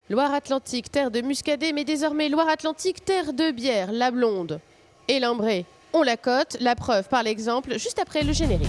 Loire-Atlantique, terre de muscadet, mais désormais Loire-Atlantique, terre de bière, la blonde et l'ambrée. On la cote, la preuve par l'exemple, juste après le générique.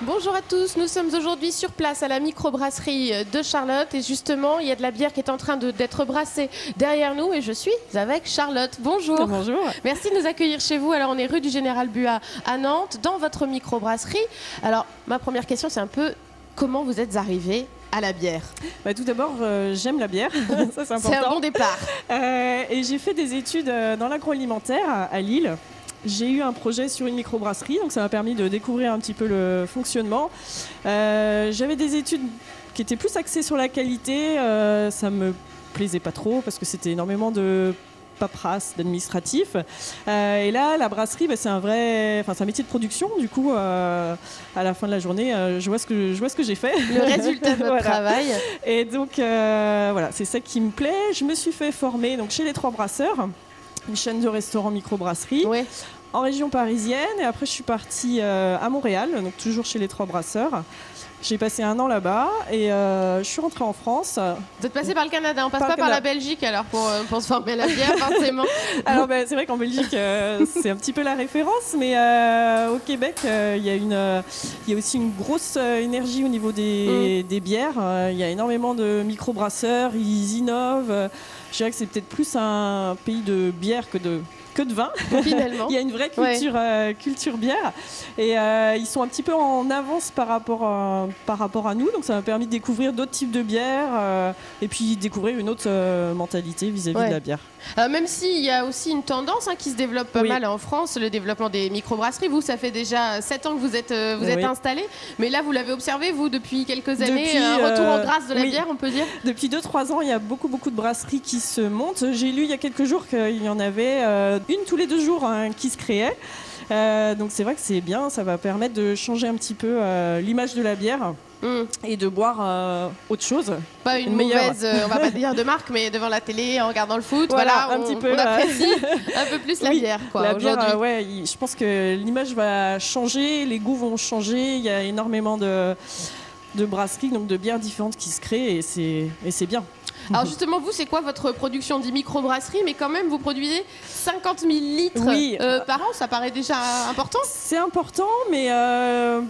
Bonjour à tous, nous sommes aujourd'hui sur place à la microbrasserie de Charlotte et justement il y a de la bière qui est en train d'être brassée derrière nous et je suis avec Charlotte. Bonjour. Bonjour. Merci de nous accueillir chez vous. Alors on est rue du Général Buat à Nantes dans votre microbrasserie. Alors ma première question c'est un peu comment vous êtes arrivée à la bière? Tout d'abord, j'aime la bière, ça c'est important. C'est un bon départ. Et j'ai fait des études dans l'agroalimentaire à Lille. J'ai eu un projet sur une microbrasserie, donc ça m'a permis de découvrir un petit peu le fonctionnement. J'avais des études qui étaient plus axées sur la qualité, ça me plaisait pas trop parce que c'était énormément de paperasse, d'administratif. Et là, la brasserie, c'est un métier de production. Du coup, à la fin de la journée, je vois ce que j'ai fait. Le résultat de votre travail. Et donc, voilà, c'est ça qui me plaît. Je me suis fait former donc, chez les Trois Brasseurs, une chaîne de restaurants microbrasserie, Ouais. en région parisienne. Et après, je suis partie à Montréal, donc toujours chez les Trois Brasseurs. J'ai passé 1 an là-bas et je suis rentrée en France. Vous êtes passé par le Canada, on passe pas par la Belgique alors pour se former à la bière forcément. Alors c'est vrai qu'en Belgique c'est un petit peu la référence, mais au Québec il y a aussi une grosse énergie au niveau des bières. Il y a énormément de microbrasseurs, ils innovent. Je dirais que c'est peut-être plus un pays de bière que de vin. Finalement. Il y a une vraie culture bière et ils sont un petit peu en avance par rapport à nous, donc ça m'a permis de découvrir d'autres types de bières et puis découvrir une autre mentalité vis-à-vis de la bière. Même s'il y a aussi une tendance qui se développe pas mal en France, le développement des microbrasseries. Vous, ça fait déjà 7 ans que vous êtes installé, mais là vous l'avez observé vous depuis quelques années, un retour en grâce de la bière, on peut dire. Depuis 2-3 ans, il y a beaucoup de brasseries qui se montent. J'ai lu il y a quelques jours qu'il y en avait une tous les 2 jours qui se créait. Donc c'est vrai que c'est bien, ça va permettre de changer un petit peu l'image de la bière et de boire autre chose. Pas une mauvaise, on va pas dire de marque, mais devant la télé, en regardant le foot, on apprécie un peu plus la bière. La bière, je pense que l'image va changer, les goûts vont changer, il y a énormément de brasseries, donc de bières différentes qui se créent et c'est bien. Alors justement, vous, c'est quoi votre production de microbrasserie? Mais quand même, vous produisez 50 000 litres par an, ça paraît déjà important. C'est important, mais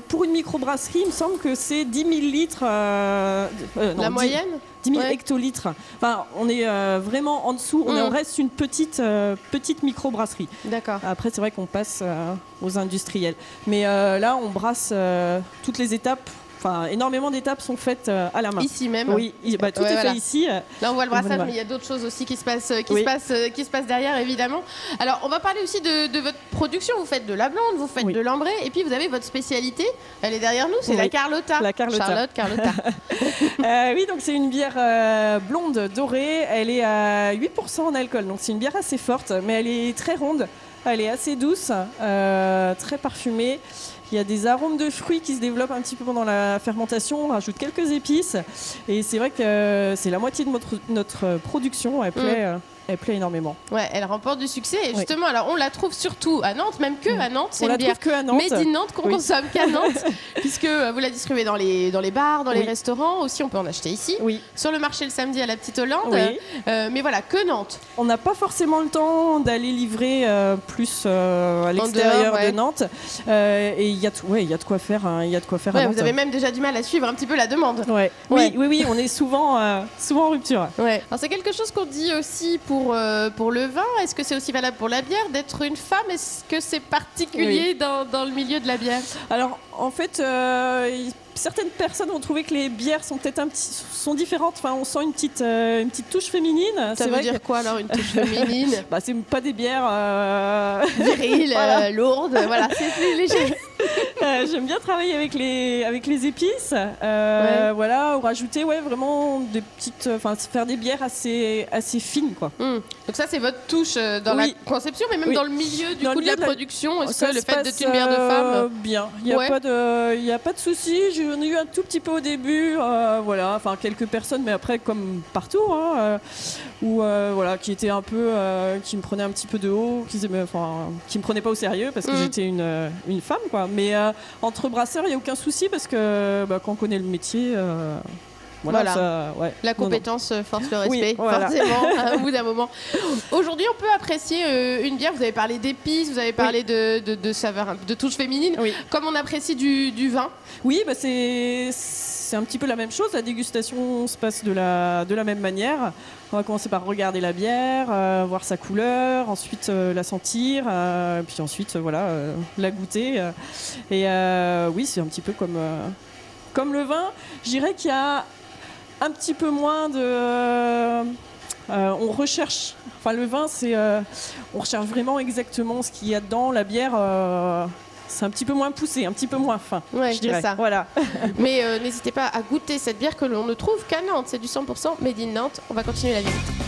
pour une microbrasserie, il me semble que c'est 10 000 litres. La moyenne 10 000 hectolitres. Enfin, on est vraiment en dessous. On reste une petite microbrasserie. D'accord. Après, c'est vrai qu'on passe aux industriels. Mais là, on brasse toutes les étapes. Enfin, énormément d'étapes sont faites à la main. Ici même. Oui, tout est fait ici. Là, on voit le brassage, mais il y a d'autres choses aussi qui se passent derrière, évidemment. Alors, on va parler aussi de votre production. Vous faites de la blonde, vous faites de l'ambrée, et puis vous avez votre spécialité. Elle est derrière nous, c'est la Carlotta. La Carlotta. Charlotte Carlotta. Oui, donc c'est une bière blonde dorée. Elle est à 8% en alcool, donc c'est une bière assez forte, mais elle est très ronde. Elle est assez douce, très parfumée. Il y a des arômes de fruits qui se développent un petit peu pendant la fermentation. On rajoute quelques épices. Et c'est vrai que c'est la moitié de notre production. Elle plaît énormément. Ouais, elle remporte du succès. Et justement, alors on la trouve surtout à Nantes, même que à Nantes. C'est une bière made in Nantes qu'on consomme qu'à Nantes, puisque vous la distribuez dans les bars, dans les restaurants. Aussi, on peut en acheter ici. Sur le marché le samedi à la Petite Hollande. Mais voilà, que Nantes. On n'a pas forcément le temps d'aller livrer plus à l'extérieur de Nantes. Et il y a de quoi faire. Il y a de quoi faire à Nantes. Vous avez même déjà du mal à suivre un petit peu la demande. Oui, on est souvent en rupture. Alors c'est quelque chose qu'on dit aussi pour le vin. Est-ce que c'est aussi valable pour la bière d'être une femme? Est-ce que c'est particulier dans le milieu de la bière? Alors en fait, certaines personnes vont trouver que les bières sont peut-être sont différentes. Enfin, on sent une petite touche féminine. Ça veut dire quoi alors, une touche féminine? C'est pas des bières viriles, lourdes. Voilà, c'est plus léger. J'aime bien travailler avec les épices, voilà, ou rajouter vraiment des petites, faire des bières assez fines, quoi. Donc ça c'est votre touche dans la conception, mais même dans le milieu du coup de la production. Est-ce que le fait d'être une bière de femme bien, il n'y a pas de souci. J'en ai eu un tout petit peu au début, voilà, enfin quelques personnes, mais après comme partout, voilà, qui étaient un peu, qui me prenaient un petit peu de haut, qui me prenaient pas au sérieux parce que j'étais une femme, quoi. Mais entre brasseurs, il n'y a aucun souci parce que quand on connaît le métier. Voilà. Ça, la compétence force le respect, forcément, au bout d'un moment. Aujourd'hui, on peut apprécier une bière. Vous avez parlé d'épices, vous avez parlé de saveurs, de touches féminines. Comme on apprécie du vin. Oui, c'est un petit peu la même chose. La dégustation se passe de la même manière. On va commencer par regarder la bière, voir sa couleur, ensuite la sentir, puis ensuite la goûter. Et oui, c'est un petit peu comme le vin. Je dirais qu'il y a un petit peu moins de... on recherche... le vin, on recherche vraiment exactement ce qu'il y a dedans. La bière... c'est un petit peu moins poussé, un petit peu moins fin, je dirais. Ça. Voilà. Mais n'hésitez pas à goûter cette bière que l'on ne trouve qu'à Nantes. C'est du 100% Made in Nantes. On va continuer la visite.